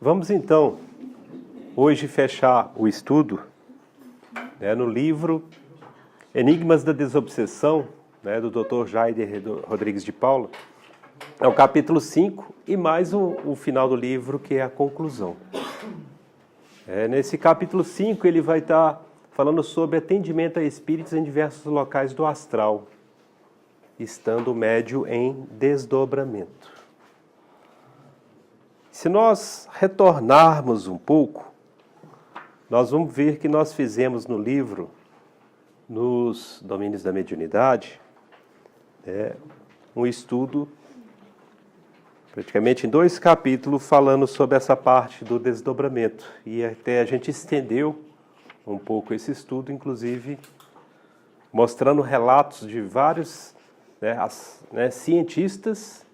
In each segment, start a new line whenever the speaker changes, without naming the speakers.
Vamos então, hoje, fechar o estudo no livro Enigmas da Desobsessão, do Dr. Jaider Rodrigues de Paula. É o capítulo 5 e mais o final do livro, que é a conclusão. Nesse capítulo 5 ele vai estar falando sobre atendimento a espíritos em diversos locais do astral, estando o médio em desdobramento. Se nós retornarmos um pouco, nós vamos ver que nós fizemos no livro, nos domínios da mediunidade, um estudo, praticamente em 2 capítulos, falando sobre essa parte do desdobramento. E até a gente estendeu um pouco esse estudo, inclusive mostrando relatos de vários cientistas,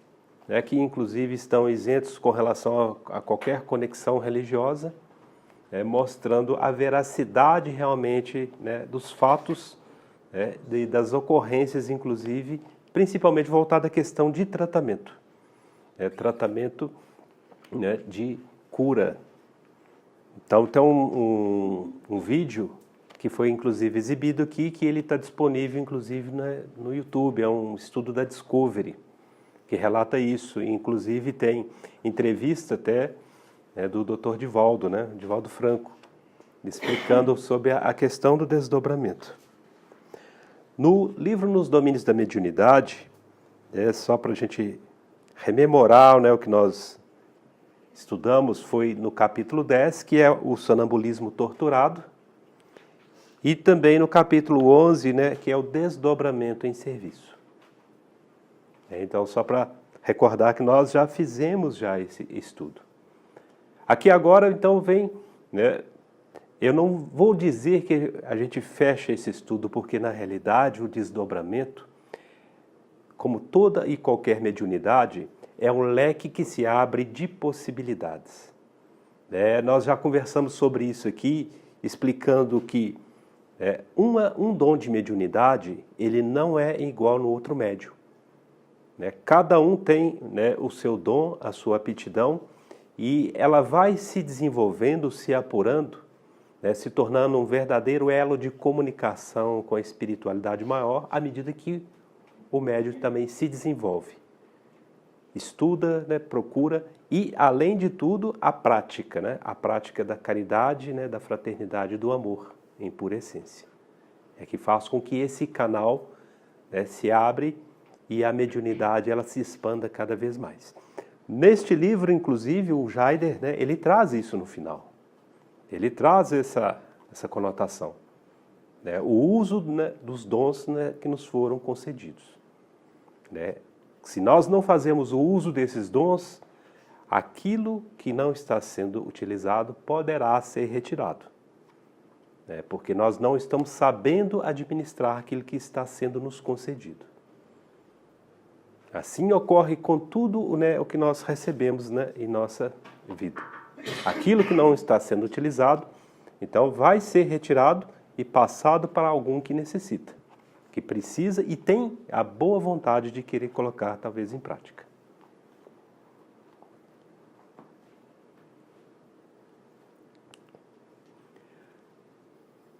que inclusive estão isentos com relação a qualquer conexão religiosa, mostrando a veracidade realmente dos fatos, das ocorrências, inclusive, principalmente voltada à questão de tratamento. Tratamento de cura. Então tem um vídeo que foi inclusive exibido aqui, que ele está disponível inclusive no YouTube, é um estudo da Discovery, que relata isso, inclusive tem entrevista até do Dr. Divaldo, Divaldo Franco, explicando sobre a questão do desdobramento. No livro Nos Domínios da Mediunidade, só para a gente rememorar o que nós estudamos, foi no capítulo 10, que é o sonambulismo torturado, e também no capítulo 11, que é o desdobramento em serviço. Então, só para recordar que nós já fizemos esse estudo. Aqui agora, então, vem... eu não vou dizer que a gente fecha esse estudo, porque, na realidade, o desdobramento, como toda e qualquer mediunidade, é um leque que se abre de possibilidades. Nós já conversamos sobre isso aqui, explicando que um dom de mediunidade, ele não é igual no outro médium. Cada um tem o seu dom, a sua aptidão, e ela vai se desenvolvendo, se apurando, se tornando um verdadeiro elo de comunicação com a espiritualidade maior, à medida que o médium também se desenvolve. Estuda, procura e, além de tudo, a prática, a prática da caridade, da fraternidade e do amor, em pura essência. É que faz com que esse canal se abre e a mediunidade ela se expanda cada vez mais. Neste livro, inclusive, o Jaider, ele traz isso no final. Ele traz essa conotação. O uso dos dons que nos foram concedidos. Se nós não fazemos o uso desses dons, aquilo que não está sendo utilizado poderá ser retirado. Porque nós não estamos sabendo administrar aquilo que está sendo nos concedido. Assim ocorre com tudo o que nós recebemos em nossa vida. Aquilo que não está sendo utilizado, então vai ser retirado e passado para algum que necessita, que precisa e tem a boa vontade de querer colocar, talvez, em prática.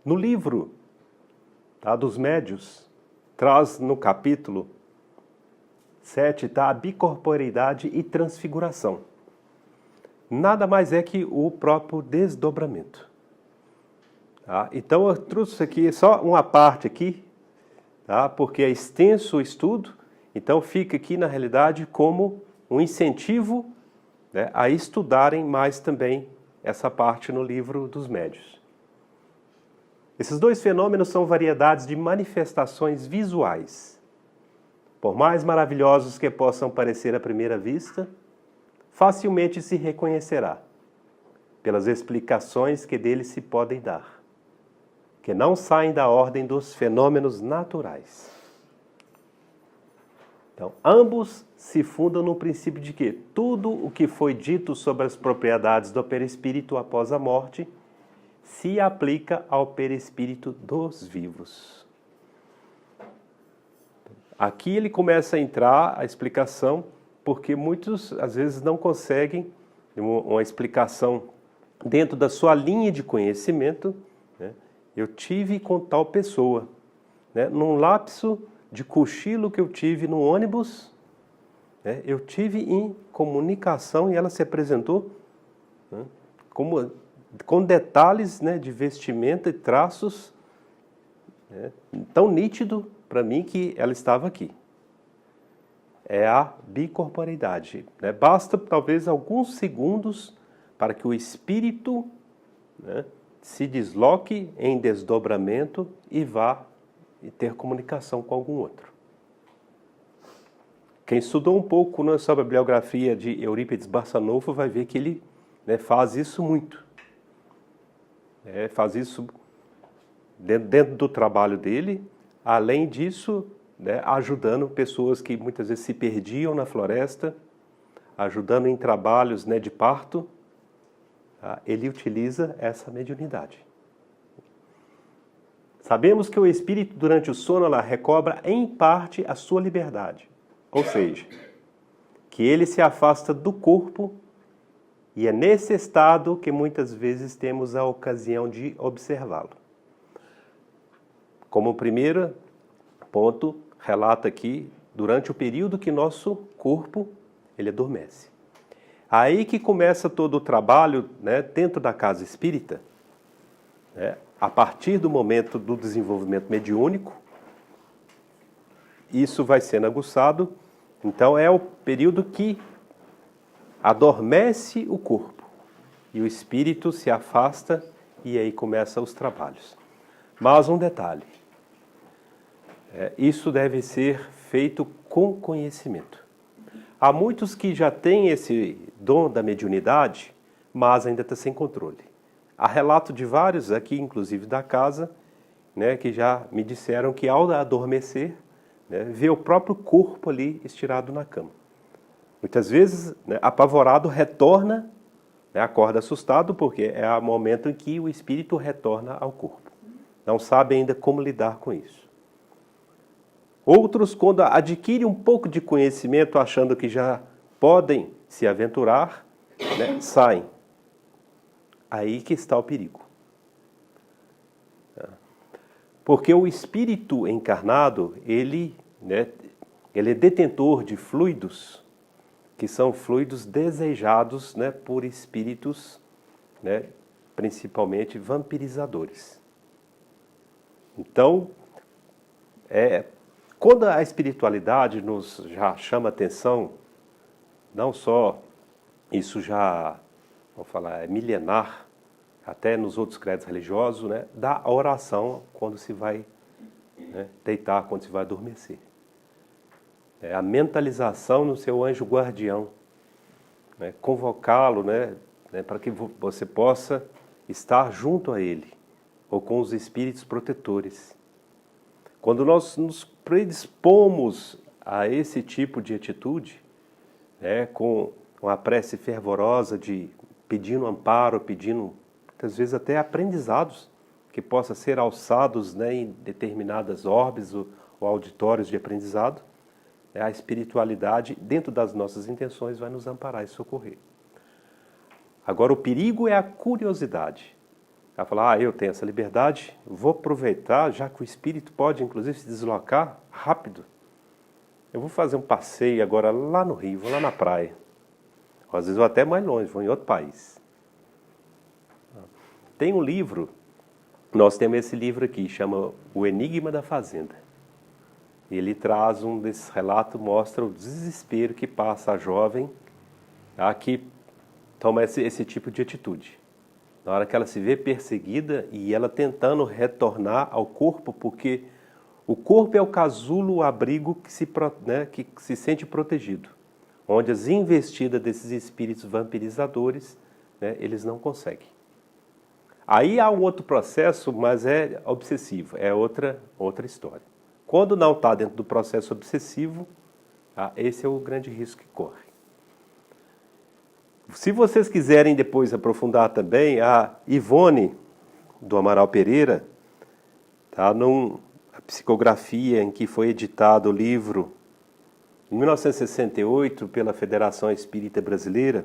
No livro dos médios, traz no capítulo 7, a bicorporeidade e transfiguração. Nada mais é que o próprio desdobramento. Então eu trouxe aqui só uma parte aqui, porque é extenso o estudo, então fica aqui na realidade como um incentivo a estudarem mais também essa parte no livro dos médios. Esses 2 fenômenos são variedades de manifestações visuais. Por mais maravilhosos que possam parecer à primeira vista, facilmente se reconhecerá, pelas explicações que deles se podem dar, que não saem da ordem dos fenômenos naturais. Então, ambos se fundam no princípio de que tudo o que foi dito sobre as propriedades do perispírito após a morte se aplica ao perispírito dos vivos. Aqui ele começa a entrar a explicação, porque muitos às vezes não conseguem uma explicação dentro da sua linha de conhecimento, né? Eu tive com tal pessoa, né? Num lapso de cochilo que eu tive no ônibus, né? Eu tive em comunicação e ela se apresentou, né? Com detalhes, né, de vestimenta e traços, né, tão nítido para mim que ela estava aqui. É a bicorporeidade, né? Basta talvez alguns segundos para que o espírito, né, se desloque em desdobramento e vá ter comunicação com algum outro. Quem estudou um pouco, né, sobre a bibliografia de Eurípides Barçanufo vai ver que ele, né, faz isso muito. Faz isso dentro do trabalho dele, além disso, né, ajudando pessoas que muitas vezes se perdiam na floresta, ajudando em trabalhos, né, de parto, tá? Ele utiliza essa mediunidade. Sabemos que o espírito durante o sono ela recobra em parte a sua liberdade, ou seja, que ele se afasta do corpo e é nesse estado que muitas vezes temos a ocasião de observá-lo. Como primeiro ponto, relata aqui, durante o período que nosso corpo ele adormece. Aí que começa todo o trabalho, né, dentro da casa espírita, né, a partir do momento do desenvolvimento mediúnico, isso vai sendo aguçado. Então é o período que adormece o corpo e o espírito se afasta e aí começam os trabalhos. Mas um detalhe, isso deve ser feito com conhecimento. Há muitos que já têm esse dom da mediunidade, mas ainda está sem controle. Há relato de vários aqui, inclusive da casa, né, que já me disseram que ao adormecer, né, vê o próprio corpo ali estirado na cama. Muitas vezes, né, apavorado, retorna, né, acorda assustado, porque é o momento em que o espírito retorna ao corpo. Não sabe ainda como lidar com isso. Outros, quando adquirem um pouco de conhecimento, achando que já podem se aventurar, né, saem. Aí que está o perigo. Porque o espírito encarnado, ele é detentor de fluidos, que são fluidos desejados, né, por espíritos, né, principalmente vampirizadores. Então, quando a espiritualidade nos já chama atenção, não só isso já, vamos falar, é milenar, até nos outros credos religiosos, né, da oração quando se vai, né, deitar, quando se vai adormecer. É a mentalização no seu anjo guardião, né, convocá-lo, né, para que você possa estar junto a ele, ou com os espíritos protetores. Quando nós nos predispomos a esse tipo de atitude, né, com uma prece fervorosa de pedindo amparo, pedindo, muitas vezes até aprendizados, que possa ser alçados, né, em determinadas orbes ou auditórios de aprendizado, a espiritualidade, dentro das nossas intenções, vai nos amparar e socorrer. Agora, o perigo é a curiosidade. Ela fala, eu tenho essa liberdade, vou aproveitar, já que o espírito pode, inclusive, se deslocar rápido. Eu vou fazer um passeio agora lá no Rio, vou lá na praia. Às vezes vou até mais longe, vou em outro país. Tem um livro, nós temos esse livro aqui, chama O Enigma da Fazenda. Ele traz um desses relatos, mostra o desespero que passa a jovem que toma esse tipo de atitude. Na hora que ela se vê perseguida e ela tentando retornar ao corpo, porque o corpo é o casulo, o abrigo que se sente protegido, onde as investidas desses espíritos vampirizadores, né, eles não conseguem. Aí há um outro processo, mas é obsessivo, é outra história. Quando não está dentro do processo obsessivo, esse é o grande risco que corre. Se vocês quiserem depois aprofundar também, a Ivone do Amaral Pereira, tá, numa psicografia em que foi editado o livro em 1968 pela Federação Espírita Brasileira,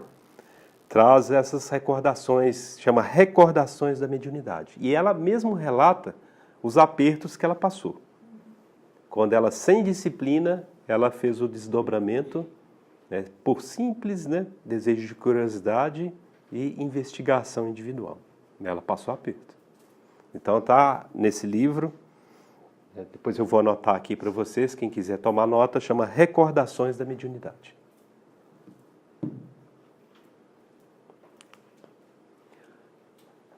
traz essas recordações, chama Recordações da Mediunidade. E ela mesmo relata os apertos que ela passou. Quando ela, sem disciplina, ela fez o desdobramento, né, por simples, né, desejo de curiosidade e investigação individual. Ela passou aperto. Então está nesse livro, né, depois eu vou anotar aqui para vocês, quem quiser tomar nota, chama Recordações da Mediunidade.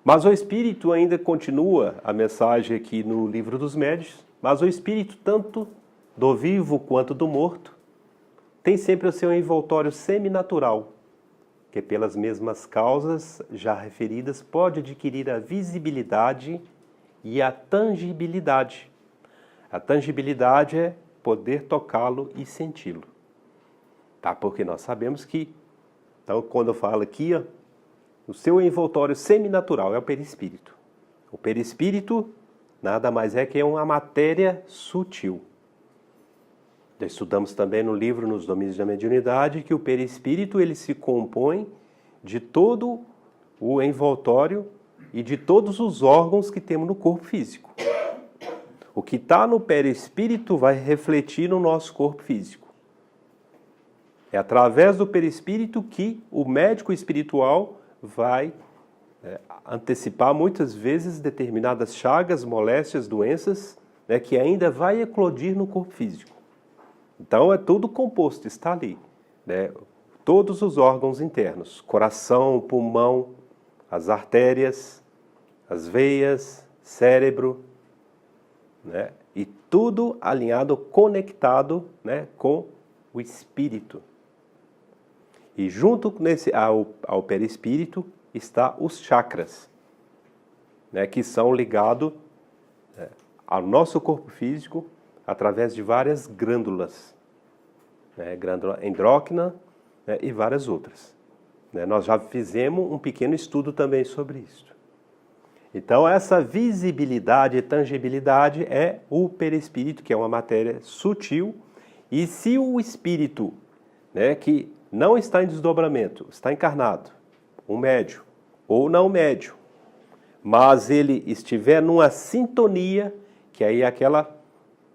Mas o Espírito ainda continua a mensagem aqui no Livro dos Médiuns, mas o Espírito, tanto do vivo quanto do morto, tem sempre o seu envoltório seminatural, que pelas mesmas causas já referidas pode adquirir a visibilidade e a tangibilidade. A tangibilidade é poder tocá-lo e senti-lo. Tá? Porque nós sabemos que, então, quando eu falo aqui, ó, o seu envoltório seminatural é o perispírito. O perispírito nada mais é que uma matéria sutil. Já estudamos também no livro Nos Domínios da Mediunidade que o perispírito ele se compõe de todo o envoltório e de todos os órgãos que temos no corpo físico. O que está no perispírito vai refletir no nosso corpo físico. É através do perispírito que o médico espiritual vai antecipar muitas vezes determinadas chagas, moléstias, doenças, né, que ainda vai eclodir no corpo físico. Então é tudo composto, está ali, né? Todos os órgãos internos, coração, pulmão, as artérias, as veias, cérebro, né? E tudo alinhado, conectado, né, com o espírito. E junto ao perispírito está os chakras, né, que são ligados ao nosso corpo físico através de várias glândulas, né, glândula endócrina, né, e várias outras. Né, nós já fizemos um pequeno estudo também sobre isso. Então essa visibilidade e tangibilidade é o perispírito, que é uma matéria sutil, e se o espírito, né, que não está em desdobramento, está encarnado, um médium ou não médium, mas ele estiver numa sintonia, que aí é aquela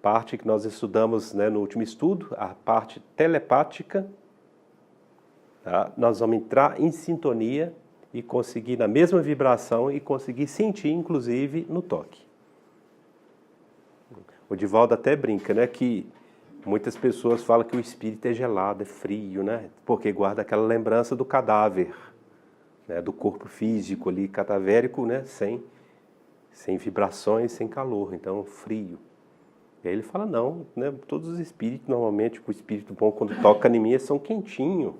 parte que nós estudamos, né, no último estudo, a parte telepática, tá? Nós vamos entrar em sintonia e conseguir na mesma vibração e conseguir sentir, inclusive, no toque. O Divaldo até brinca, né, que muitas pessoas falam que o espírito é gelado, é frio, né? Porque guarda aquela lembrança do cadáver, né? Do corpo físico ali, cadavérico, né? Sem vibrações, sem calor, então frio. E aí ele fala, não, né? Todos os espíritos, normalmente, o espírito bom, quando toca em mim, são quentinhos.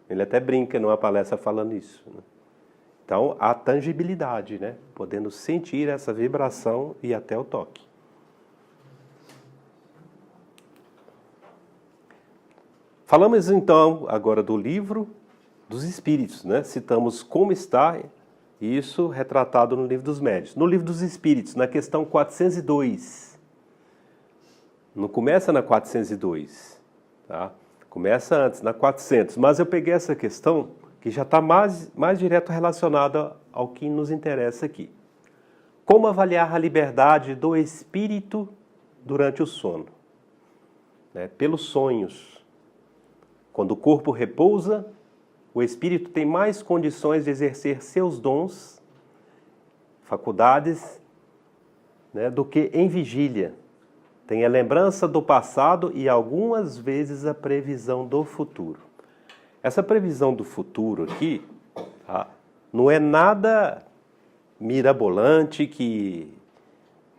Ele até brinca numa palestra falando isso, né? Então, a tangibilidade, né? Podendo sentir essa vibração e até o toque. Falamos então agora do livro dos Espíritos, né? Citamos como está isso retratado no livro dos Médiuns. No livro dos Espíritos, na questão 402. Não começa na 402, tá? Começa antes, na 400. Mas eu peguei essa questão que já está mais direto relacionada ao que nos interessa aqui. Como avaliar a liberdade do espírito durante o sono? Né? Pelos sonhos. Quando o corpo repousa, o espírito tem mais condições de exercer seus dons, faculdades, né, do que em vigília. Tem a lembrança do passado e algumas vezes a previsão do futuro. Essa previsão do futuro aqui, tá, não é nada mirabolante que,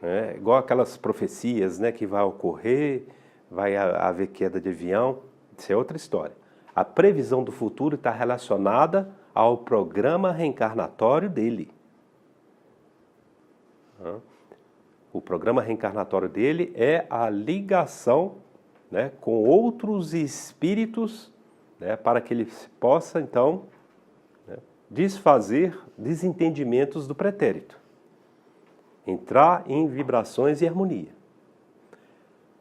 né, igual aquelas profecias, né, que vai ocorrer, vai haver queda de avião. Isso é outra história. A previsão do futuro está relacionada ao programa reencarnatório dele. O programa reencarnatório dele é a ligação, né, com outros espíritos, né, para que ele possa, então, né, desfazer desentendimentos do pretérito. Entrar em vibrações e harmonia.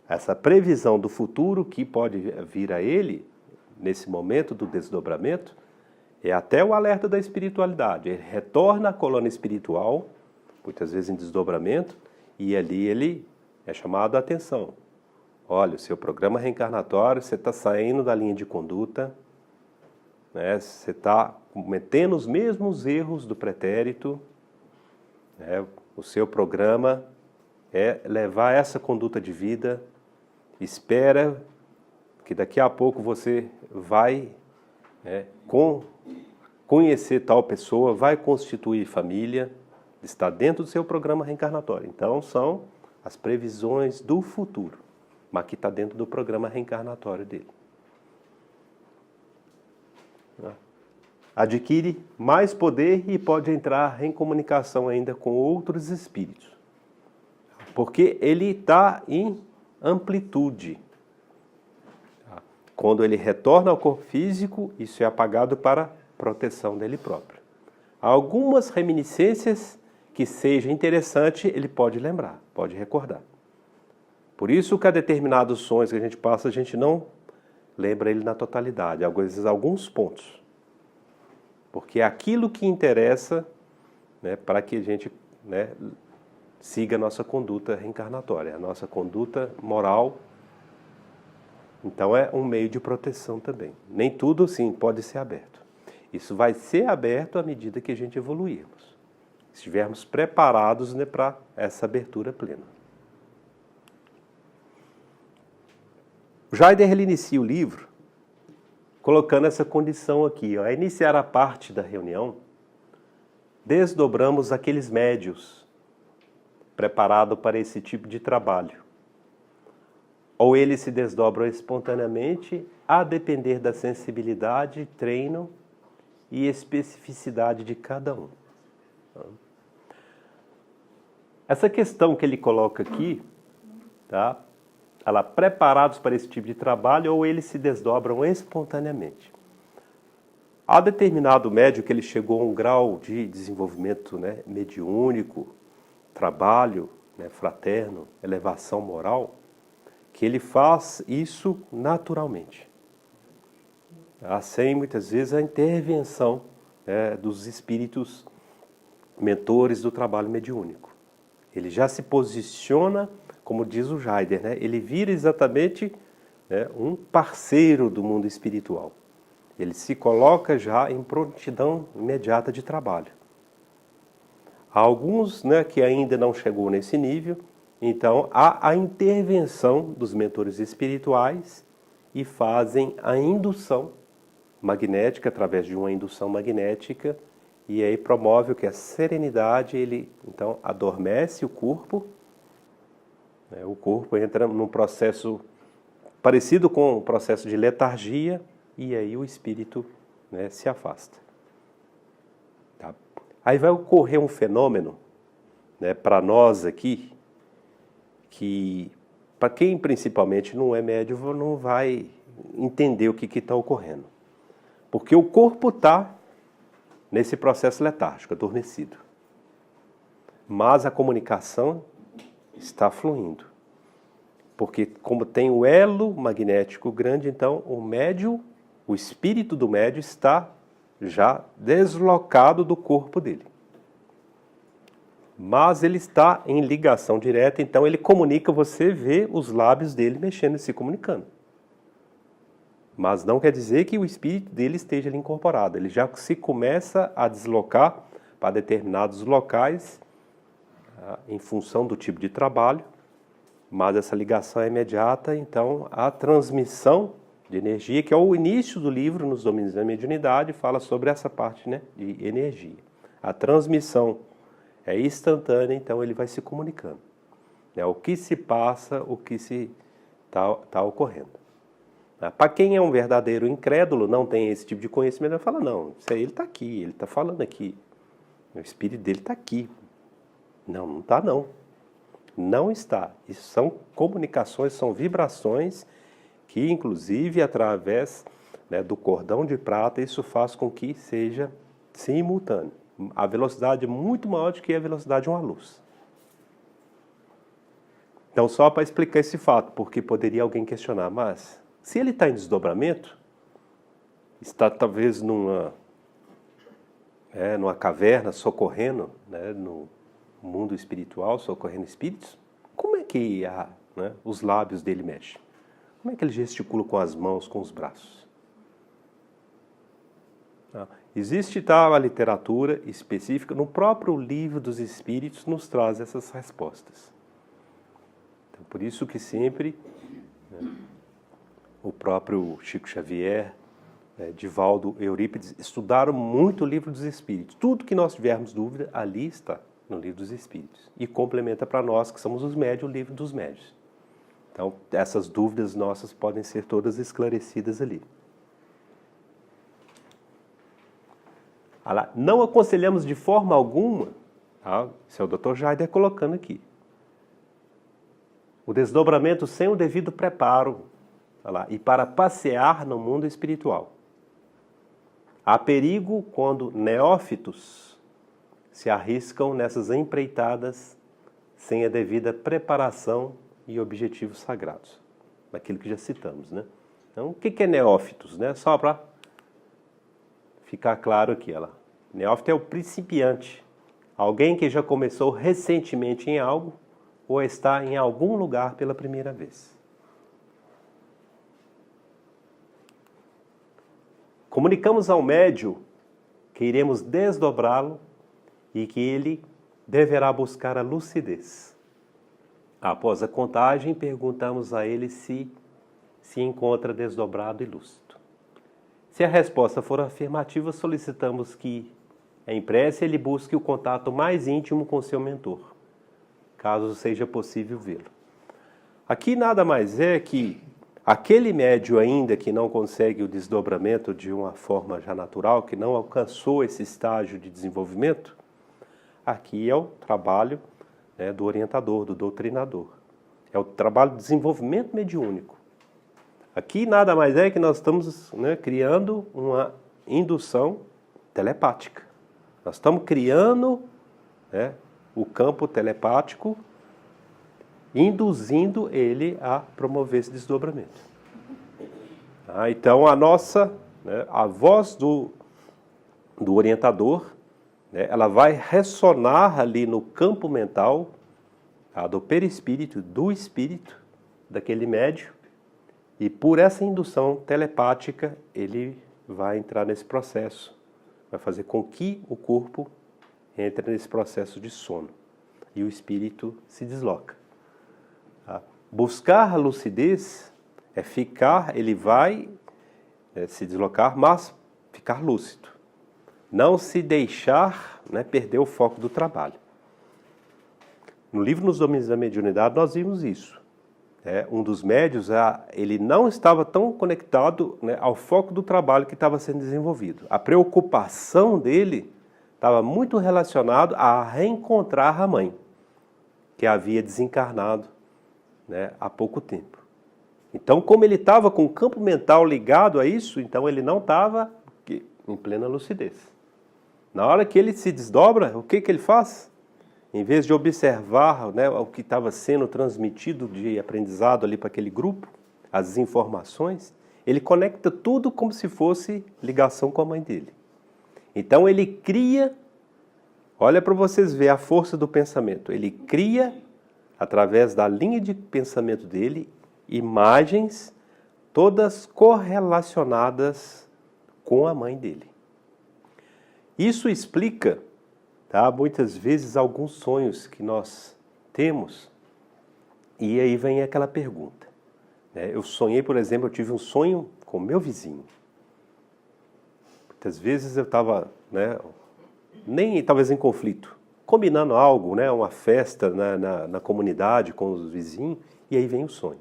Essa previsão do futuro que pode vir a ele, nesse momento do desdobramento, É até o alerta da espiritualidade. Ele retorna à colônia espiritual, muitas vezes em desdobramento, e ali ele é chamado a atenção. Olha, o seu programa reencarnatório, você está saindo da linha de conduta, né? Você está cometendo os mesmos erros do pretérito, né? O seu programa é levar essa conduta de vida. Espera que daqui a pouco você vai conhecer tal pessoa, vai constituir família, está dentro do seu programa reencarnatório. Então, são as previsões do futuro, mas que está dentro do programa reencarnatório dele. Adquire mais poder e pode entrar em comunicação ainda com outros espíritos, porque ele está em amplitude. Quando ele retorna ao corpo físico, isso é apagado para proteção dele próprio. Algumas reminiscências que seja interessante, ele pode lembrar, pode recordar. Por isso que a determinados sonhos que a gente passa, a gente não lembra ele na totalidade, às vezes alguns pontos. Porque é aquilo que interessa, né, para que a gente, né, siga a nossa conduta reencarnatória, a nossa conduta moral. Então é um meio de proteção também. Nem tudo, sim, pode ser aberto. Isso vai ser aberto à medida que a gente evoluirmos. Estivermos preparados, né, para essa abertura plena. O Jaider, ele inicia o livro colocando essa condição aqui. Ó. A iniciar a parte da reunião, desdobramos aqueles médios preparados para esse tipo de trabalho. Ou eles se desdobram espontaneamente, a depender da sensibilidade, treino e especificidade de cada um. Essa questão que ele coloca aqui, tá? Ela, preparados para esse tipo de trabalho, ou eles se desdobram espontaneamente. Há determinado médium que ele chegou a um grau de desenvolvimento, né, mediúnico, trabalho, né, fraterno, elevação moral, que ele faz isso naturalmente. Sem, muitas vezes, a intervenção, né, dos espíritos mentores do trabalho mediúnico. Ele já se posiciona, como diz o Jaider, né, ele vira exatamente, né, um parceiro do mundo espiritual. Ele se coloca já em prontidão imediata de trabalho. Há alguns, né, que ainda não chegou nesse nível, então há a intervenção dos mentores espirituais e fazem a indução magnética, através de uma indução magnética, e aí promove o que? A serenidade. Ele então adormece o corpo, né, o corpo entra num processo parecido com o processo de letargia, e aí o espírito, né, se afasta. Tá? Aí vai ocorrer um fenômeno, né, para nós aqui, que para quem principalmente não é médium não vai entender o que está ocorrendo. Porque o corpo está nesse processo letárgico, adormecido. Mas a comunicação está fluindo. Porque como tem o elo magnético grande, então o médium, o espírito do médium está já deslocado do corpo dele. Mas ele está em ligação direta, então ele comunica, você vê os lábios dele mexendo e se comunicando. Mas não quer dizer que o espírito dele esteja ali incorporado. Ele já se começa a deslocar para determinados locais, em função do tipo de trabalho, mas essa ligação é imediata, então a transmissão de energia, que é o início do livro, nos domínios da mediunidade, fala sobre essa parte, né, de energia. A transmissão é instantânea, então ele vai se comunicando. Né, o que se passa, o que se está ocorrendo. Para quem é um verdadeiro incrédulo, não tem esse tipo de conhecimento, ele fala, não, isso aí ele está aqui, ele está falando aqui. O espírito dele está aqui. Não, não está não. Não está. Isso são comunicações, são vibrações que, inclusive, através, né, do cordão de prata, isso faz com que seja simultâneo. A velocidade é muito maior do que a velocidade de uma luz. Então, só para explicar esse fato, porque poderia alguém questionar, mas se ele está em desdobramento, está talvez numa numa caverna socorrendo, né, no mundo espiritual, socorrendo espíritos, como é que os lábios dele mexem? Como é que ele gesticula com as mãos, com os braços? Existe a literatura específica, no próprio livro dos Espíritos nos traz essas respostas. Então, por isso que sempre o próprio Chico Xavier, Divaldo, Eurípides, estudaram muito o livro dos Espíritos. Tudo que nós tivermos dúvida, ali está, no livro dos Espíritos. E complementa para nós, que somos os médios, o livro dos médios. Então, essas dúvidas nossas podem ser todas esclarecidas ali. Não aconselhamos de forma alguma, isso é o Dr. Jaider colocando aqui, o desdobramento sem o devido preparo, e para passear no mundo espiritual. Há perigo quando neófitos se arriscam nessas empreitadas sem a devida preparação e objetivos sagrados. Daquilo que já citamos, né? Então, o que é neófitos, né? Só para ficar claro aqui, neófito é o principiante, alguém que já começou recentemente em algo ou está em algum lugar pela primeira vez. Comunicamos ao médium que iremos desdobrá-lo e que ele deverá buscar a lucidez. Após a contagem, perguntamos a ele se encontra desdobrado e lúcido. Se a resposta for afirmativa, solicitamos que, em prece, ele busque o contato mais íntimo com seu mentor, caso seja possível vê-lo. Aqui nada mais é que aquele médium ainda que não consegue o desdobramento de uma forma já natural, que não alcançou esse estágio de desenvolvimento, aqui é o trabalho do orientador, do doutrinador. É o trabalho de desenvolvimento mediúnico. Aqui nada mais é que nós estamos criando uma indução telepática. Nós estamos criando o campo telepático, induzindo ele a promover esse desdobramento. Então a voz do orientador, ela vai ressonar ali no campo mental do perispírito, do espírito daquele médium, e por essa indução telepática ele vai entrar nesse processo, vai fazer com que o corpo entre nesse processo de sono e o espírito se desloca. Buscar a lucidez é ele vai se deslocar, mas ficar lúcido. Não se deixar perder o foco do trabalho. No livro Nos Domínios da Mediunidade nós vimos isso. Um dos médios, ele não estava tão conectado ao foco do trabalho que estava sendo desenvolvido. A preocupação dele estava muito relacionado a reencontrar a mãe, que havia desencarnado há pouco tempo. Então, como ele estava com o campo mental ligado a isso, então ele não estava em plena lucidez. Na hora que ele se desdobra, o que ele faz? Em vez de observar o que estava sendo transmitido de aprendizado ali para aquele grupo, as informações, ele conecta tudo como se fosse ligação com a mãe dele. Então ele cria, olha para vocês verem a força do pensamento, ele cria, através da linha de pensamento dele, imagens todas correlacionadas com a mãe dele. Isso explica muitas vezes alguns sonhos que nós temos, e aí vem aquela pergunta. Eu sonhei, por exemplo, eu tive um sonho com meu vizinho. Muitas vezes eu estava, talvez em conflito, combinando algo, uma festa na comunidade com os vizinhos, e aí vem o sonho.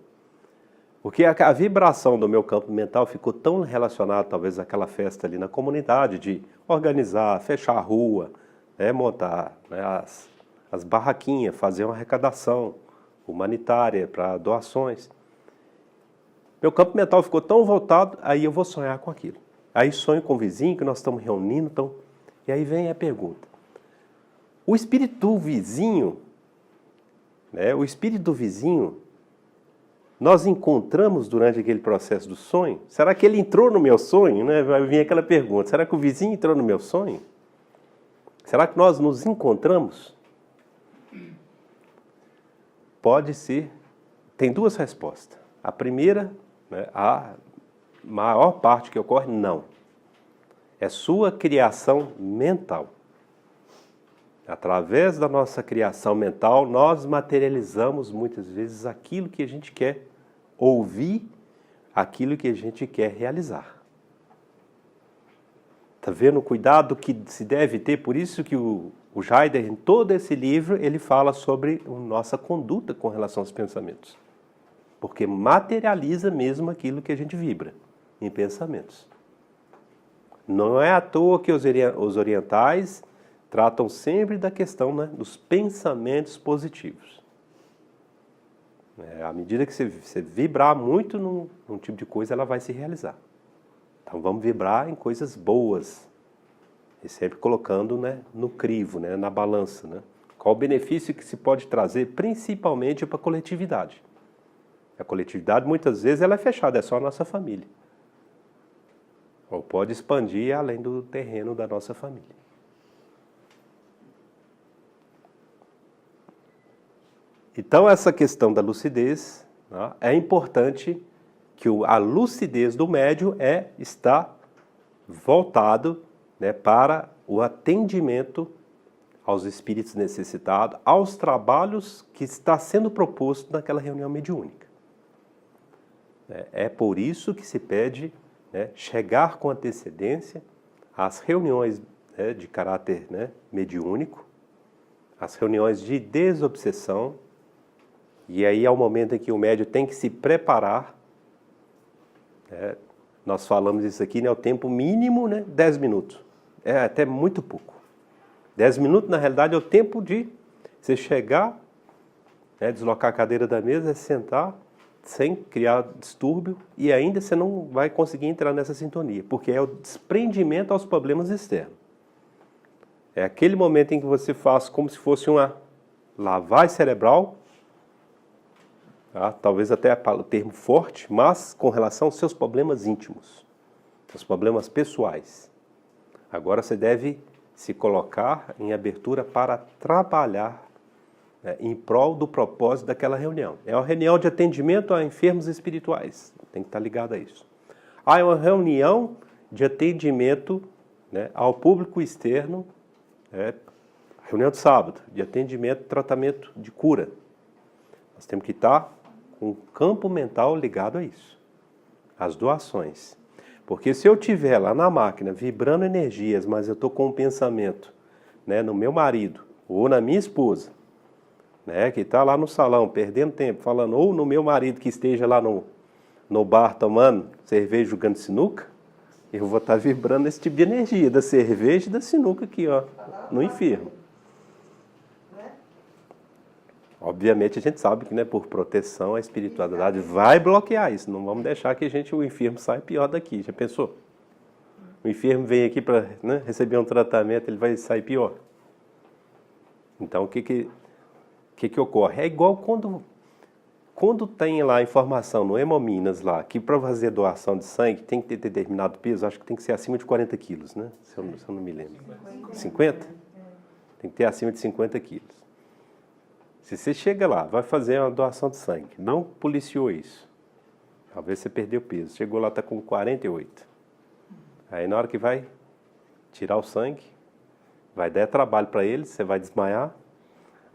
Porque a vibração do meu campo mental ficou tão relacionada, talvez, àquela festa ali na comunidade, de organizar, fechar a rua, montar as barraquinhas, fazer uma arrecadação humanitária para doações. Meu campo mental ficou tão voltado, aí eu vou sonhar com aquilo. Aí sonho com o vizinho, que nós estamos reunindo, e aí vem a pergunta. O espírito do vizinho, nós encontramos durante aquele processo do sonho? Será que ele entrou no meu sonho? Vai vir aquela pergunta, será que o vizinho entrou no meu sonho? Será que nós nos encontramos? Pode ser. Tem duas respostas. A primeira, né, a maior parte que ocorre, não. É sua criação mental. Através da nossa criação mental, nós materializamos muitas vezes aquilo que a gente quer ouvir, aquilo que a gente quer realizar. Está vendo o cuidado que se deve ter? Por isso que o Jaider, em todo esse livro, ele fala sobre a nossa conduta com relação aos pensamentos. Porque materializa mesmo aquilo que a gente vibra em pensamentos. Não é à toa que os orientais tratam sempre da questão, né, dos pensamentos positivos. À medida que você vibrar muito num tipo de coisa, ela vai se realizar. Então vamos vibrar em coisas boas. E sempre colocando, né, no crivo, né, na balança. Né? Qual o benefício que se pode trazer, principalmente para a coletividade. A coletividade, muitas vezes, ela é fechada, é só a nossa família. Ou pode expandir além do terreno da nossa família. Então, essa questão da lucidez, né, é importante que a lucidez do médium está voltado, né, para o atendimento aos espíritos necessitados, aos trabalhos que está sendo proposto naquela reunião mediúnica. É por isso que se pede, né, chegar com antecedência às reuniões, né, de caráter, né, mediúnico, às reuniões de desobsessão, e aí é o momento em que o médium tem que se preparar. Nós falamos isso aqui, né, o tempo mínimo, né, 10 minutos. É até muito pouco. 10 minutos, na realidade, é o tempo de você chegar, né, deslocar a cadeira da mesa, sentar, sem criar distúrbio, e ainda você não vai conseguir entrar nessa sintonia, porque é o desprendimento aos problemas externos. É aquele momento em que você faz como se fosse uma lavagem cerebral, tá? Talvez até o termo forte, mas com relação aos seus problemas íntimos, seus problemas pessoais. Agora você deve se colocar em abertura para trabalhar, né, em prol do propósito daquela reunião. É uma reunião de atendimento a enfermos espirituais, tem que estar ligado a isso. É uma reunião de atendimento, né, ao público externo, reunião de sábado, de atendimento, tratamento de cura. Nós temos que estar com o campo mental ligado a isso, as doações. Porque se eu estiver lá na máquina vibrando energias, mas eu estou com um pensamento, né, no meu marido ou na minha esposa, né, que está lá no salão perdendo tempo, falando, ou no meu marido que esteja lá no bar tomando cerveja, jogando sinuca, eu vou estar vibrando esse tipo de energia da cerveja e da sinuca aqui, ó, no enfermo. Obviamente a gente sabe que, né, por proteção a espiritualidade vai bloquear isso. Não vamos deixar que o enfermo saia pior daqui. Já pensou? O enfermo vem aqui para, né, receber um tratamento, ele vai sair pior. Então o que ocorre? É igual quando tem lá a informação no Hemominas lá, que para fazer doação de sangue tem que ter determinado peso, acho que tem que ser acima de 40 quilos, né? Se eu não me lembro. 50? Tem que ter acima de 50 quilos. Se você chega lá, vai fazer uma doação de sangue, não policiou isso, talvez você perdeu peso, chegou lá, está com 48. Aí na hora que vai tirar o sangue, vai dar trabalho para ele, você vai desmaiar.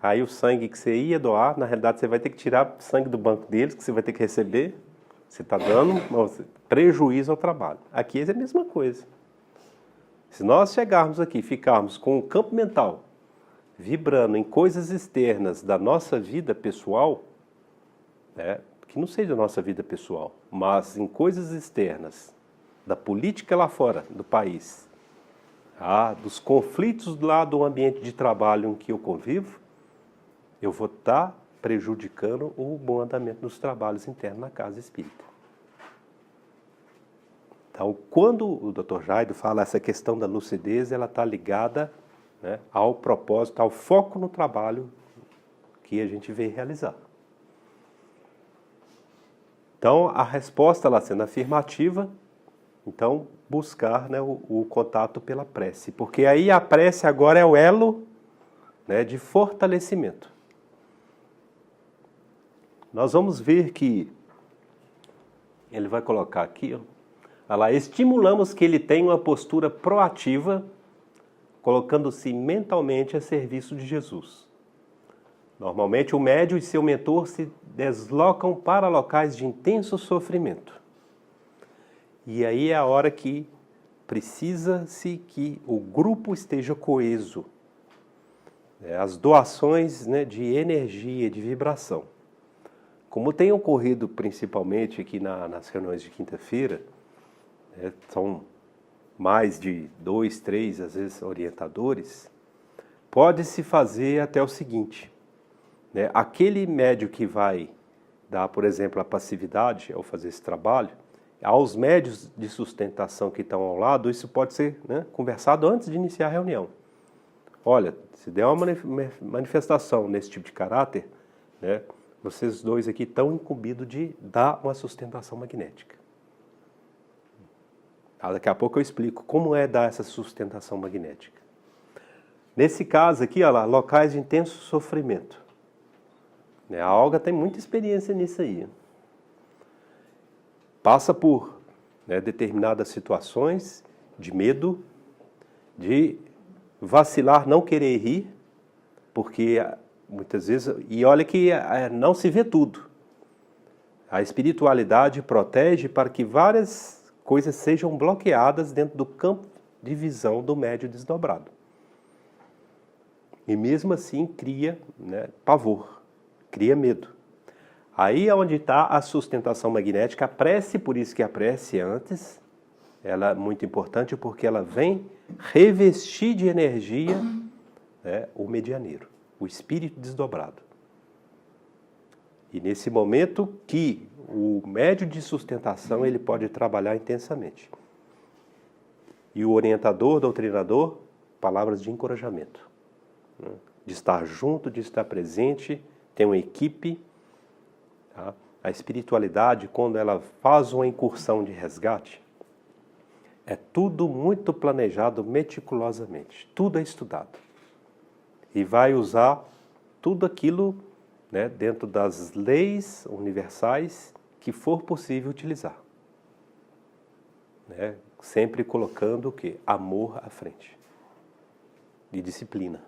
Aí o sangue que você ia doar, na realidade você vai ter que tirar sangue do banco deles, que você vai ter que receber. Você está dando prejuízo ao trabalho. Aqui é a mesma coisa. Se nós chegarmos aqui e ficarmos com o campo mental vibrando em coisas externas da nossa vida pessoal, né, que não seja da nossa vida pessoal, mas em coisas externas da política lá fora do país, dos conflitos lá do ambiente de trabalho em que eu convivo, eu vou estar prejudicando o bom andamento dos trabalhos internos na casa espírita. Então, quando o Dr. Jaido fala essa questão da lucidez, ela está ligada, né, ao propósito, ao foco no trabalho que a gente vem realizar. Então, a resposta lá sendo afirmativa, Então, buscar, né, o contato pela prece, porque aí a prece agora é o elo, né, de fortalecimento. Nós vamos ver que ele vai colocar aqui, ó, olha lá, estimulamos que ele tenha uma postura proativa, colocando-se mentalmente a serviço de Jesus. Normalmente o médium e seu mentor se deslocam para locais de intenso sofrimento. E aí é a hora que precisa-se que o grupo esteja coeso. As doações, né, de energia, de vibração. Como tem ocorrido principalmente aqui nas reuniões de quinta-feira, né, são mais de 2, 3, às vezes, orientadores, pode-se fazer até o seguinte, né, aquele médium que vai dar, por exemplo, a passividade ao fazer esse trabalho, aos médios de sustentação que estão ao lado, isso pode ser, né, conversado antes de iniciar a reunião. Olha, se der uma manifestação nesse tipo de caráter, né, vocês dois aqui estão incumbidos de dar uma sustentação magnética. Daqui a pouco eu explico como é dar essa sustentação magnética. Nesse caso aqui, olha lá, locais de intenso sofrimento. A Olga tem muita experiência nisso aí. Passa por, né, determinadas situações de medo, de vacilar, não querer rir, porque muitas vezes, e olha que não se vê tudo. A espiritualidade protege para que várias coisas sejam bloqueadas dentro do campo de visão do médium desdobrado. E mesmo assim cria, né, pavor, cria medo. Aí é onde está a sustentação magnética, a prece, por isso que a prece antes, ela é muito importante porque ela vem revestir de energia, né, o medianeiro, o espírito desdobrado. E nesse momento que o médium de sustentação ele pode trabalhar intensamente. E o orientador, doutrinador, palavras de encorajamento, né, de estar junto, de estar presente, tem uma equipe. Tá? A espiritualidade, quando ela faz uma incursão de resgate, é tudo muito planejado meticulosamente, tudo é estudado. E vai usar tudo aquilo, né, dentro das leis universais que for possível utilizar. Né? Sempre colocando o quê? Amor à frente. E disciplina.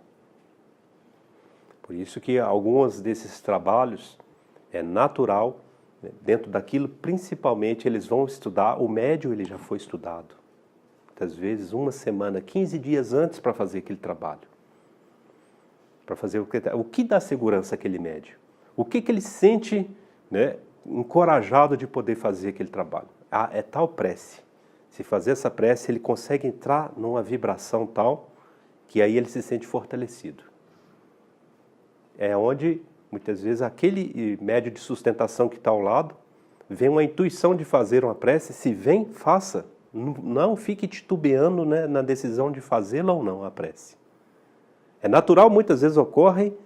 Por isso que alguns desses trabalhos é natural, né, dentro daquilo, principalmente eles vão estudar, o médium ele já foi estudado. Muitas vezes uma semana, 15 dias antes para fazer aquele trabalho. Para fazer o que dá segurança àquele médium. O que ele sente, né, encorajado de poder fazer aquele trabalho. É tal prece. Se fazer essa prece, ele consegue entrar numa vibração tal que aí ele se sente fortalecido. É onde, muitas vezes, aquele médium de sustentação que está ao lado, vem uma intuição de fazer uma prece, se vem, faça. Não fique titubeando, né, na decisão de fazê-la ou não a prece. É natural, muitas vezes ocorre,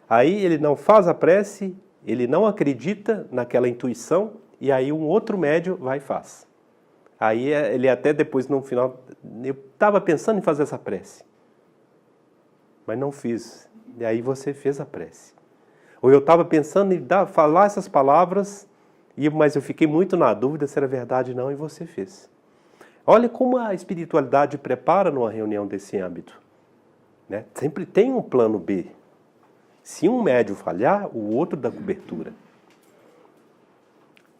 aí ele não faz a prece, ele não acredita naquela intuição, e aí um outro médium vai e faz. Aí ele até depois, no final, eu estava pensando em fazer essa prece, mas não fiz. E aí você fez a prece. Ou eu estava pensando em falar essas palavras, mas eu fiquei muito na dúvida se era verdade ou não, e você fez. Olha como a espiritualidade prepara numa reunião desse âmbito. Né? Sempre tem um plano B. Se um médium falhar, o outro dá cobertura.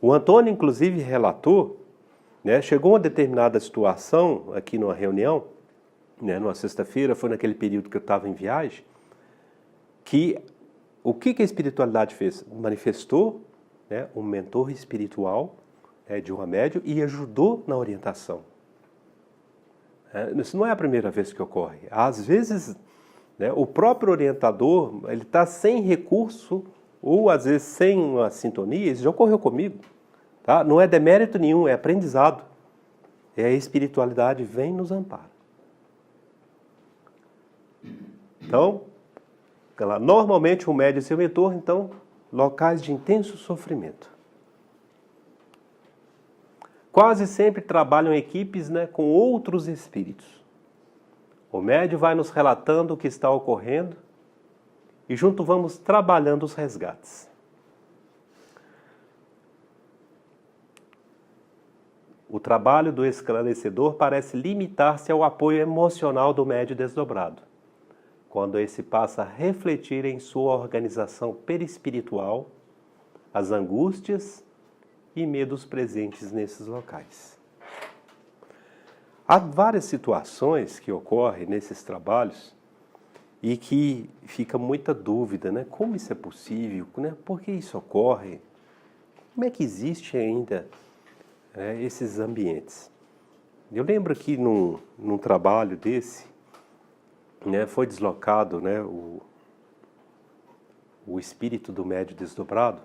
O Antônio, inclusive, relatou, né, chegou a uma determinada situação aqui numa reunião, né, numa sexta-feira, foi naquele período que eu estava em viagem, que o que a espiritualidade fez? Manifestou, né, um mentor espiritual, de uma médium e ajudou na orientação. Isso não é a primeira vez que ocorre. Às vezes, né, o próprio orientador ele está sem recurso ou às vezes sem uma sintonia. Isso já ocorreu comigo. Tá? Não é demérito nenhum, é aprendizado. E a espiritualidade vem e nos ampara. Então, normalmente o médium e seu mentor, então, locais de intenso sofrimento. quase sempre trabalham em equipes, né, com outros espíritos. O médium vai nos relatando o que está ocorrendo e junto vamos trabalhando os resgates. O trabalho do esclarecedor parece limitar-se ao apoio emocional do médium desdobrado, quando esse passa a refletir em sua organização perispiritual as angústias e medos presentes nesses locais. Há várias situações que ocorrem nesses trabalhos e que fica muita dúvida, né? Como isso é possível? Né? Por que isso ocorre? Como é que existe ainda esses ambientes? Eu lembro que num trabalho desse, né, foi deslocado, né, o espírito do médium desdobrado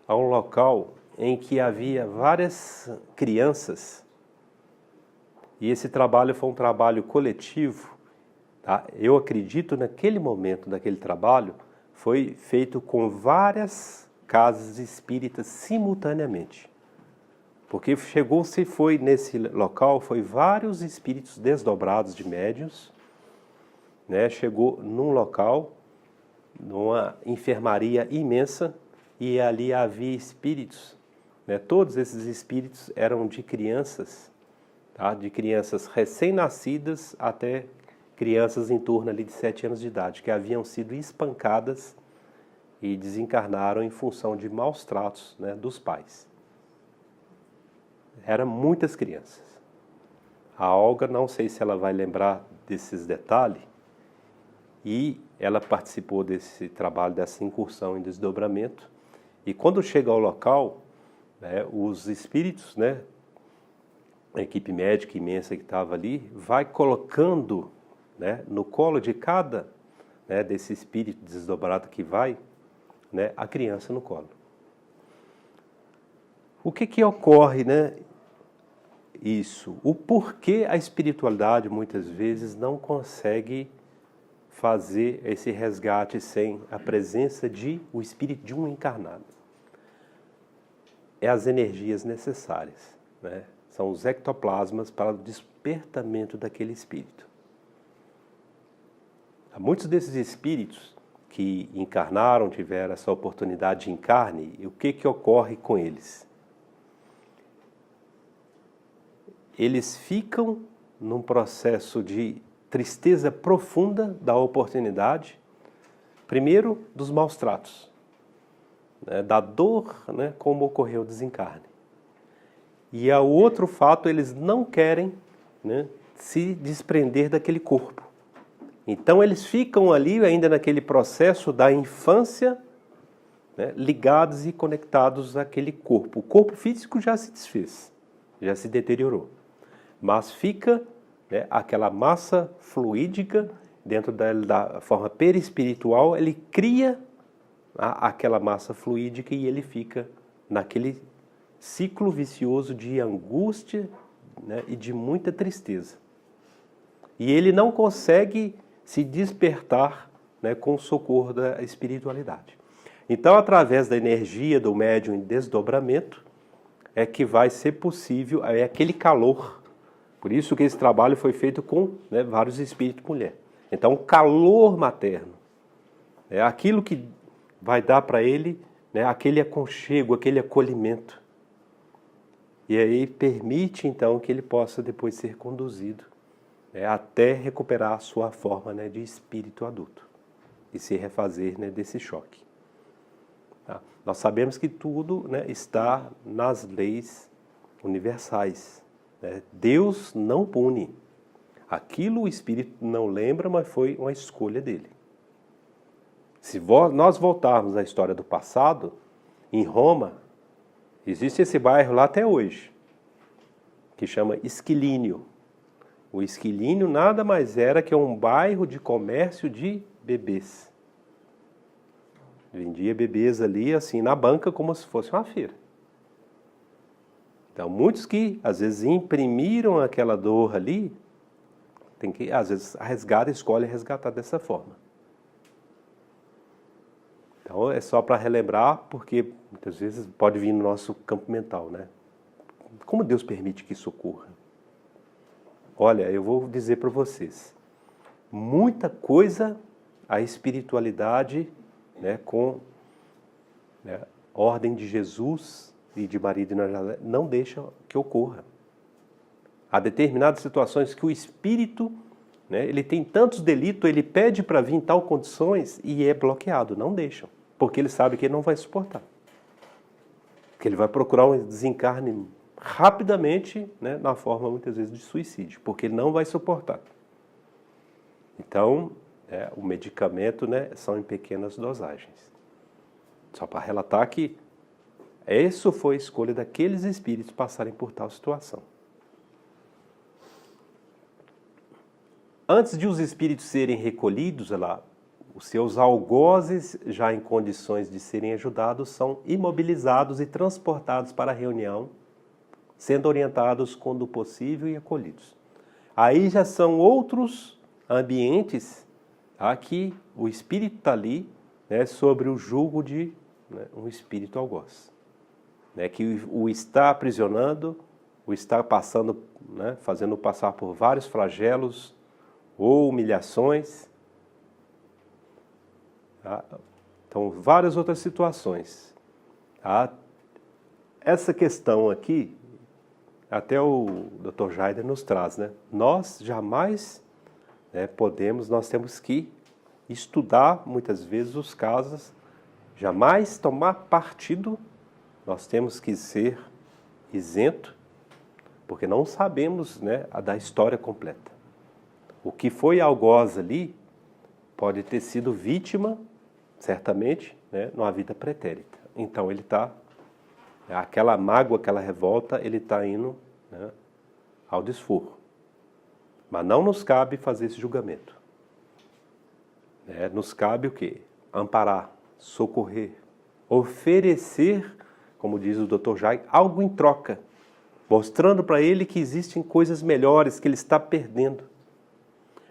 a um local em que havia várias crianças. E esse trabalho foi um trabalho coletivo. Tá? Eu acredito naquele momento, daquele trabalho, foi feito com várias casas espíritas simultaneamente. Porque foi nesse local, foi vários espíritos desdobrados de médiuns, né? Chegou num local, numa enfermaria imensa, e ali havia espíritos, né? Todos esses espíritos eram de crianças, tá? De crianças recém-nascidas até crianças em torno ali de 7 anos de idade, que haviam sido espancadas e desencarnaram em função de maus tratos, né, dos pais. Eram muitas crianças. A Olga, não sei se ela vai lembrar desses detalhes, e ela participou desse trabalho, dessa incursão em desdobramento, e quando chega ao local, né, os espíritos, né, a equipe médica imensa que estava ali, vai colocando, né, no colo de cada, né, desse espírito desdobrado que vai, né, a criança no colo. O que ocorre, né? Isso. O porquê a espiritualidade muitas vezes não consegue fazer esse resgate sem a presença de o espírito de um encarnado. É as energias necessárias, né? São os ectoplasmas para o despertamento daquele espírito. Há muitos desses espíritos que encarnaram, tiveram essa oportunidade de encarne, e o que ocorre com eles? Eles ficam num processo de tristeza profunda da oportunidade, primeiro dos maus tratos, né, da dor, né, como ocorreu o desencarne. E o outro fato, eles não querem, né, se desprender daquele corpo. Então eles ficam ali ainda naquele processo da infância, né, ligados e conectados àquele corpo. O corpo físico já se desfez, já se deteriorou. Mas fica, né, aquela massa fluídica dentro da forma perispiritual, ele cria aquela massa fluídica e ele fica naquele ciclo vicioso de angústia, né, e de muita tristeza. E ele não consegue se despertar, né, com o socorro da espiritualidade. Então, através da energia do médium em desdobramento, é que vai ser possível aquele calor. Por isso que esse trabalho foi feito com, né, vários espíritos mulher. Então, o calor materno é aquilo que vai dar para ele, né, aquele aconchego, aquele acolhimento. E aí permite, então, que ele possa depois ser conduzido, né, até recuperar a sua forma, né, de espírito adulto e se refazer, né, desse choque. Tá? Nós sabemos que tudo, né, está nas leis universais. Deus não pune. Aquilo o espírito não lembra, mas foi uma escolha dele. Se nós voltarmos à história do passado, em Roma, existe esse bairro lá até hoje, que chama Esquilínio. O Esquilínio nada mais era que um bairro de comércio de bebês. Vendia bebês ali, assim, na banca, como se fosse uma feira. Então, muitos que, às vezes, imprimiram aquela dor ali, tem que, às vezes, escolhe resgatar dessa forma. Então, é só para relembrar, porque muitas vezes pode vir no nosso campo mental, né? Como Deus permite que isso ocorra? Olha, eu vou dizer para vocês, muita coisa a espiritualidade, né, com, né, ordem de Jesus e de Maria de Nazaré não deixa que ocorra. Há determinadas situações que o espírito, né, ele tem tantos delitos, ele pede para vir em tal condições e é bloqueado, não deixam, porque ele sabe que ele não vai suportar. Que ele vai procurar um desencarne rapidamente, né, na forma muitas vezes de suicídio, porque ele não vai suportar. Então, o medicamento, né, são em pequenas dosagens. Só para relatar que essa foi a escolha daqueles espíritos passarem por tal situação. Antes de os espíritos serem recolhidos, lá, os seus algozes, já em condições de serem ajudados, são imobilizados e transportados para a reunião, sendo orientados quando possível e acolhidos. Aí já são outros ambientes que o espírito está ali, né, sobre o jugo de, né, um espírito algoz, né, que o está aprisionando, o está passando, né, fazendo passar por vários flagelos ou humilhações. Então, várias outras situações. Essa questão aqui, até o Dr. Jaider nos traz, né? Nós jamais, né, nós temos que estudar muitas vezes os casos, jamais tomar partido, nós temos que ser isento, porque não sabemos, né, da história completa. O que foi algoz ali pode ter sido vítima, certamente, né, numa vida pretérita. Então ele está, aquela mágoa, aquela revolta, ele está indo, né, ao desforro. Mas não nos cabe fazer esse julgamento. Nos cabe o quê? Amparar, socorrer, oferecer, como diz o Dr. Jai, algo em troca, mostrando para ele que existem coisas melhores que ele está perdendo.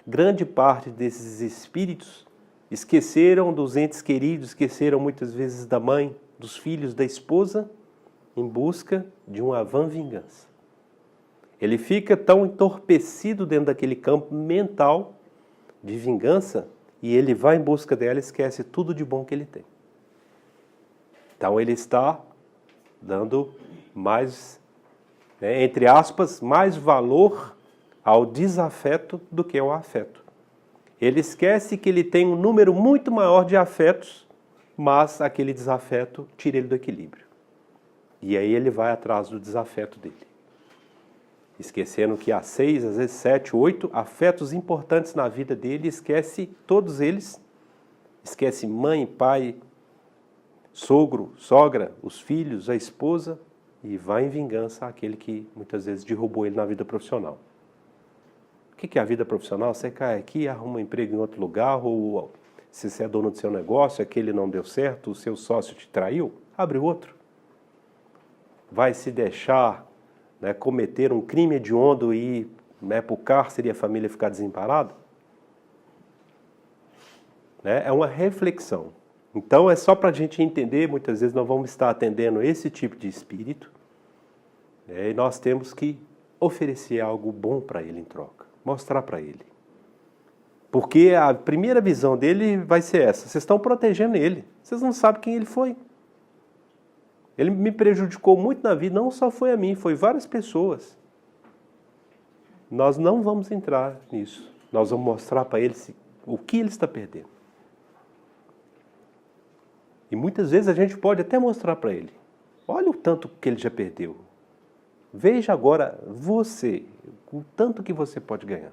Grande parte desses espíritos esqueceram dos entes queridos, esqueceram muitas vezes da mãe, dos filhos, da esposa, em busca de uma vã vingança. Ele fica tão entorpecido dentro daquele campo mental de vingança e ele vai em busca dela e esquece tudo de bom que ele tem. Então ele está dando mais, né, entre aspas, mais valor ao desafeto do que ao afeto. Ele esquece que ele tem um número muito maior de afetos, mas aquele desafeto tira ele do equilíbrio. E aí ele vai atrás do desafeto dele. Esquecendo que há 6, às vezes 7, 8 afetos importantes na vida dele, esquece todos eles. Esquece mãe, pai, sogro, sogra, os filhos, a esposa, e vai em vingança àquele que muitas vezes derrubou ele na vida profissional. O que é a vida profissional? Você cai aqui, arruma um emprego em outro lugar, ou se você é dono do seu negócio, aquele não deu certo, o seu sócio te traiu, abre outro. Vai se deixar, né, cometer um crime hediondo e ir, né, para o cárcere e a família ficar desamparada? Né? É uma reflexão. Então é só para a gente entender, muitas vezes nós vamos estar atendendo esse tipo de espírito, né, e nós temos que oferecer algo bom para ele em troca, mostrar para ele. Porque a primeira visão dele vai ser essa: vocês estão protegendo ele, vocês não sabem quem ele foi. Ele me prejudicou muito na vida, não só foi a mim, foi várias pessoas. Nós não vamos entrar nisso. Nós vamos mostrar para ele o que ele está perdendo. E muitas vezes a gente pode até mostrar para ele: olha o tanto que ele já perdeu. Veja agora você, o tanto que você pode ganhar.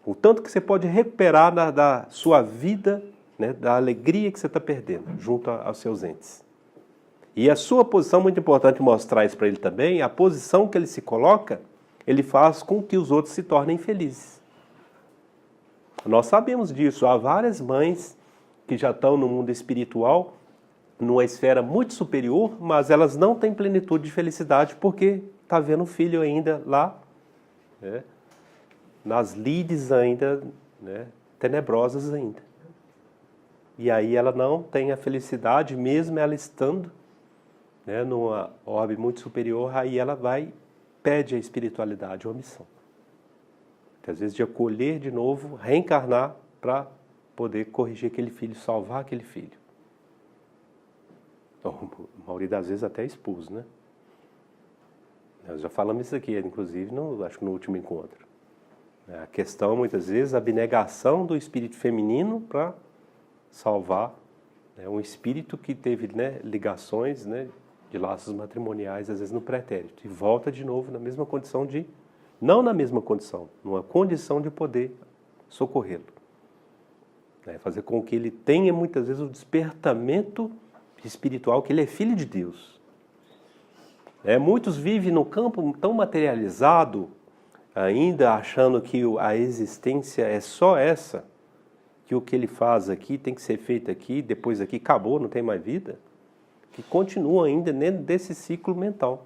O tanto que você pode recuperar da sua vida, né, da alegria que você está perdendo junto aos seus entes. E a sua posição, muito importante mostrar isso para ele também, a posição que ele se coloca, ele faz com que os outros se tornem felizes. Nós sabemos disso, há várias mães que já estão no mundo espiritual, numa esfera muito superior, mas elas não têm plenitude de felicidade porque está vendo o filho ainda lá, né, nas lides ainda, né, tenebrosas ainda. E aí ela não tem a felicidade, mesmo ela estando, né, numa orbe muito superior, aí ela pede a espiritualidade uma missão. Às vezes de acolher de novo, reencarnar para poder corrigir aquele filho, salvar aquele filho. Então, a maioria das vezes até expulso, né? Nós já falamos isso aqui, inclusive, acho que no último encontro. A questão, muitas vezes, a abnegação do espírito feminino para salvar, né, um espírito que teve, né, ligações, né, de laços matrimoniais, às vezes no pretérito, e volta de novo na mesma condição não na mesma condição, numa condição de poder socorrê-lo. Fazer com que ele tenha, muitas vezes, o despertamento espiritual, que ele é filho de Deus. Muitos vivem no campo tão materializado, ainda achando que a existência é só essa, que o que ele faz aqui tem que ser feito aqui, depois aqui acabou, não tem mais vida, que continua ainda dentro desse ciclo mental.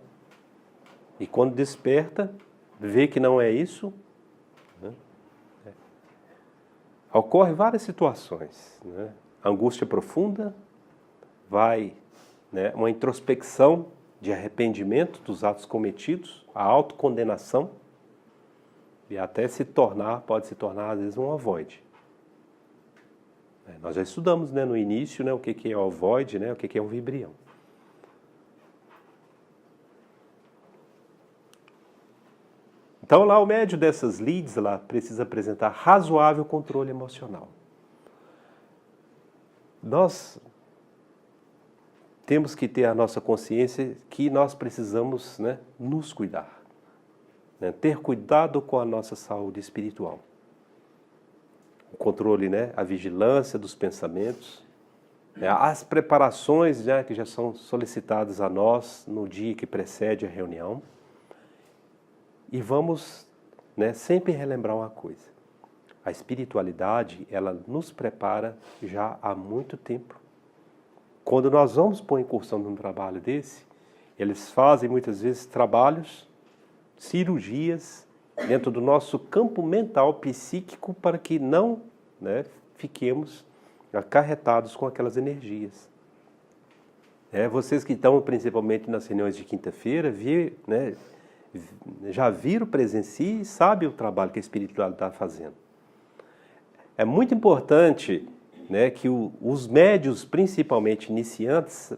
E quando desperta, vê que não é isso, né? Ocorre várias situações, né? Angústia profunda, né, uma introspecção de arrependimento dos atos cometidos, a autocondenação, e até pode se tornar às vezes um ovoide. Nós já estudamos, né, no início, né, o que é o ovoide, né, o que é um vibrião. Então, lá o médio dessas leads lá precisa apresentar razoável controle emocional. Nós temos que ter a nossa consciência que nós precisamos, né, nos cuidar, né, ter cuidado com a nossa saúde espiritual. O controle, né, a vigilância dos pensamentos, né, as preparações, né, que já são solicitadas a nós no dia que precede a reunião. E vamos, né, sempre relembrar uma coisa. A espiritualidade, ela nos prepara já há muito tempo. Quando nós vamos pôr incursão num trabalho desse, eles fazem muitas vezes trabalhos, cirurgias, dentro do nosso campo mental, psíquico, para que não, né, fiquemos acarretados com aquelas energias. Vocês que estão principalmente nas reuniões de quinta-feira, né, já viram, presenciam e sabem o trabalho que a espiritualidade está fazendo. É muito importante, né, que os médios, principalmente iniciantes,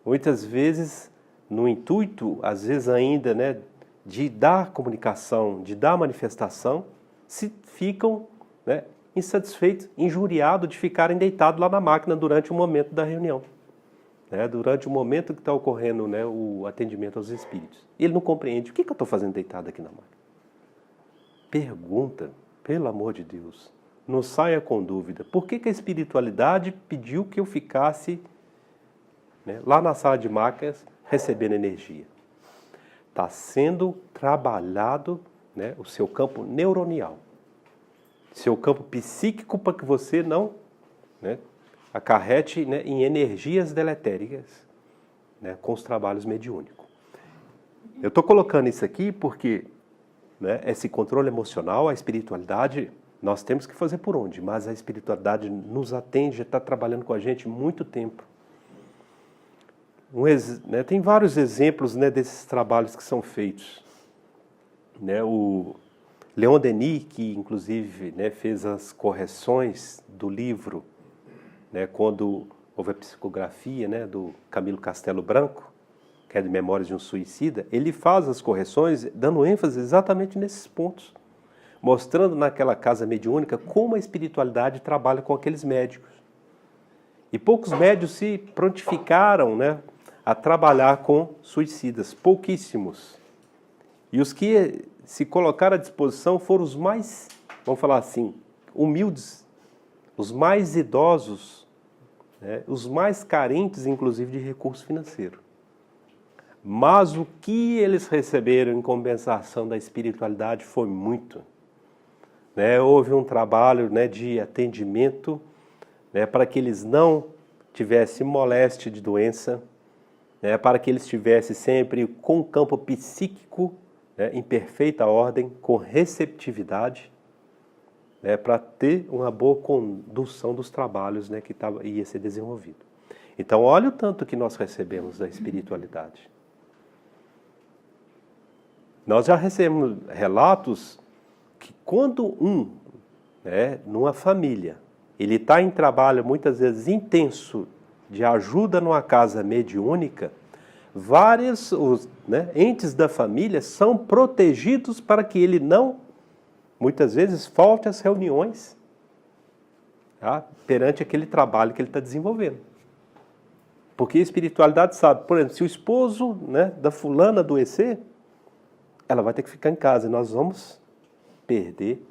muitas vezes, no intuito, às vezes ainda, né, de dar comunicação, de dar manifestação, se ficam, né, insatisfeitos, injuriados de ficarem deitados lá na máquina durante o momento da reunião. Durante o momento que está ocorrendo, né, o atendimento aos espíritos. Ele não compreende o que eu estou fazendo deitado aqui na máquina. Pergunta, pelo amor de Deus, não saia com dúvida. Por que a espiritualidade pediu que eu ficasse, né, lá na sala de máquinas recebendo energia? Está sendo trabalhado, né, o seu campo neuronial, seu campo psíquico, para que você não, né, acarrete, né, em energias deletéricas, né, com os trabalhos mediúnicos. Eu estou colocando isso aqui porque, né, esse controle emocional, a espiritualidade, nós temos que fazer por onde? Mas a espiritualidade nos atende, já está trabalhando com a gente há muito tempo. Né, tem vários exemplos, né, desses trabalhos que são feitos. Né, o Leon Denis, que inclusive, né, fez as correções do livro, né, quando houve a psicografia, né, do Camilo Castelo Branco, que é de Memórias de um Suicida, ele faz as correções dando ênfase exatamente nesses pontos, mostrando naquela casa mediúnica como a espiritualidade trabalha com aqueles médicos. E poucos médios se prontificaram, né, a trabalhar com suicidas, pouquíssimos. E os que se colocaram à disposição foram os mais, vamos falar assim, humildes, os mais idosos, né, os mais carentes, inclusive, de recurso financeiro. Mas o que eles receberam em compensação da espiritualidade foi muito. Né, houve um trabalho, né, de atendimento, né, para que eles não tivessem moléstia de doença, né, para que eles estivessem sempre com o campo psíquico, né, em perfeita ordem, com receptividade, né, para ter uma boa condução dos trabalhos, né, que ia ser desenvolvido. Então, olha o tanto que nós recebemos da espiritualidade. Nós já recebemos relatos que quando numa família, ele está em trabalho muitas vezes intenso de ajuda numa casa mediúnica, vários entes da família são protegidos para que ele não, muitas vezes, falte às reuniões, tá, perante aquele trabalho que ele está desenvolvendo. Porque a espiritualidade sabe, por exemplo, se o esposo da fulana adoecer, ela vai ter que ficar em casa e nós vamos perder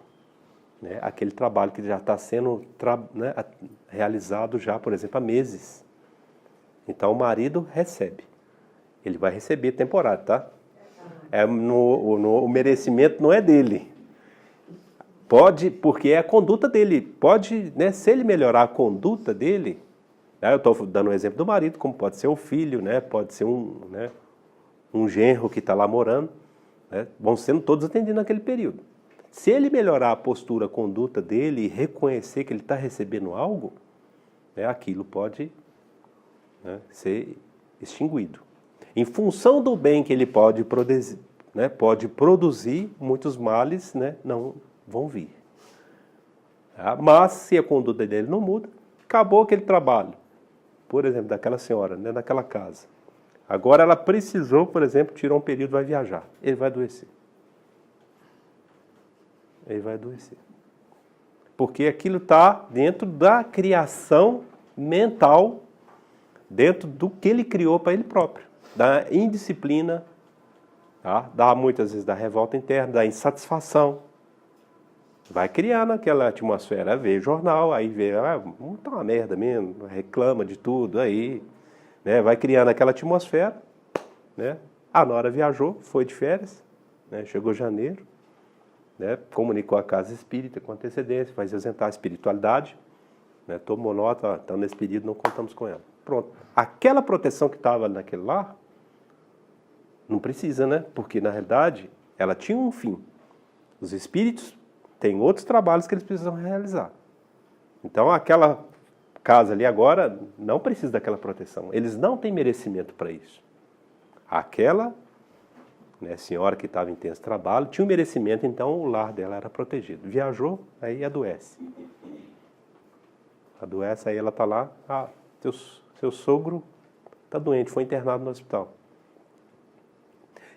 aquele trabalho que já está sendo realizado já, por exemplo, há meses. Então o marido recebe. Ele vai receber temporário, tá? O merecimento não é dele. Pode, porque é a conduta dele. Pode, se ele melhorar a conduta dele, eu estou dando um exemplo do marido, como pode ser o filho, pode ser um genro que está lá morando, vão sendo todos atendidos naquele período. Se ele melhorar a postura, a conduta dele e reconhecer que ele está recebendo algo, aquilo pode ser extinguido. Em função do bem que ele pode produzir, muitos males não vão vir. Mas se a conduta dele não muda, acabou aquele trabalho. Por exemplo, daquela senhora, naquela casa. Agora ela precisou, por exemplo, tirar um período, vai viajar. Ele vai adoecer. Ele vai adoecer. Porque aquilo está dentro da criação mental, dentro do que ele criou para ele próprio. Da indisciplina, dá muitas vezes da revolta interna, da insatisfação. Vai criar naquela atmosfera, vê jornal, aí vê, tá uma merda mesmo, reclama de tudo, aí, vai criando aquela atmosfera, A nora viajou, foi de férias, chegou janeiro, comunicou a casa espírita com antecedência, vai isentar a espiritualidade, tomou nota, então nesse período não contamos com ela. Pronto. Aquela proteção que estava naquele lar, não precisa, porque na realidade ela tinha um fim. Os espíritos têm outros trabalhos que eles precisam realizar. Então aquela casa ali agora não precisa daquela proteção. Eles não têm merecimento para isso. Aquela senhora que estava em intenso trabalho tinha um merecimento, então o lar dela era protegido. Viajou, aí adoece. Adoece, aí ela está lá, seu sogro está doente, foi internado no hospital.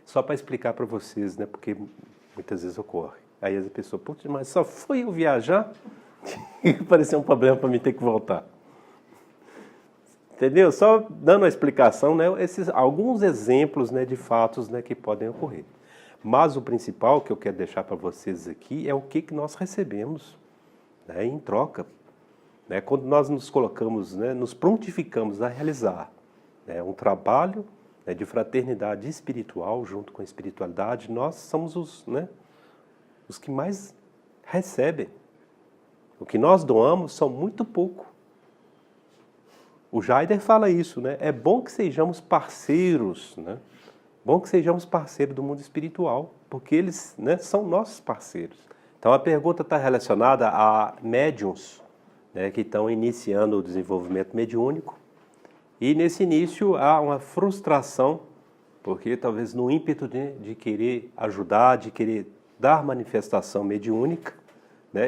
Só para explicar para vocês, porque muitas vezes ocorre. Aí a pessoa, putz, mas só foi eu viajar e pareceu um problema para mim ter que voltar. Entendeu? Só dando a explicação, alguns exemplos de fatos que podem ocorrer. Mas o principal que eu quero deixar para vocês aqui é o que nós recebemos em troca. Quando nós nos colocamos, nos prontificamos a realizar um trabalho de fraternidade espiritual junto com a espiritualidade, nós somos os que mais recebem. O que nós doamos são muito pouco. O Jaider fala isso, é bom que sejamos parceiros, bom que sejamos parceiros do mundo espiritual, porque eles são nossos parceiros. Então a pergunta está relacionada a médiuns, que estão iniciando o desenvolvimento mediúnico, e nesse início há uma frustração, porque talvez no ímpeto de querer ajudar, de querer dar manifestação mediúnica,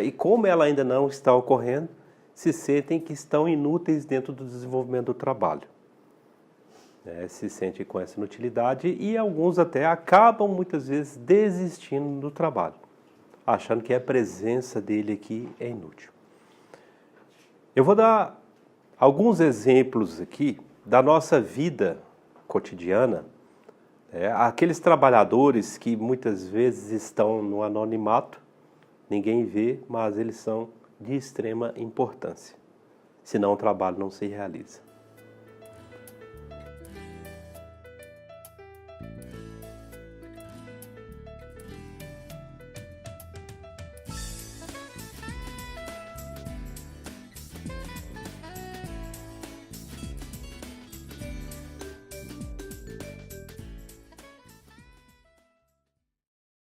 e como ela ainda não está ocorrendo, se sentem que estão inúteis dentro do desenvolvimento do trabalho. Se sentem com essa inutilidade e alguns até acabam muitas vezes desistindo do trabalho, achando que a presença dele aqui é inútil. Eu vou dar alguns exemplos aqui da nossa vida cotidiana, aqueles trabalhadores que muitas vezes estão no anonimato, ninguém vê, mas eles são de extrema importância, senão o trabalho não se realiza.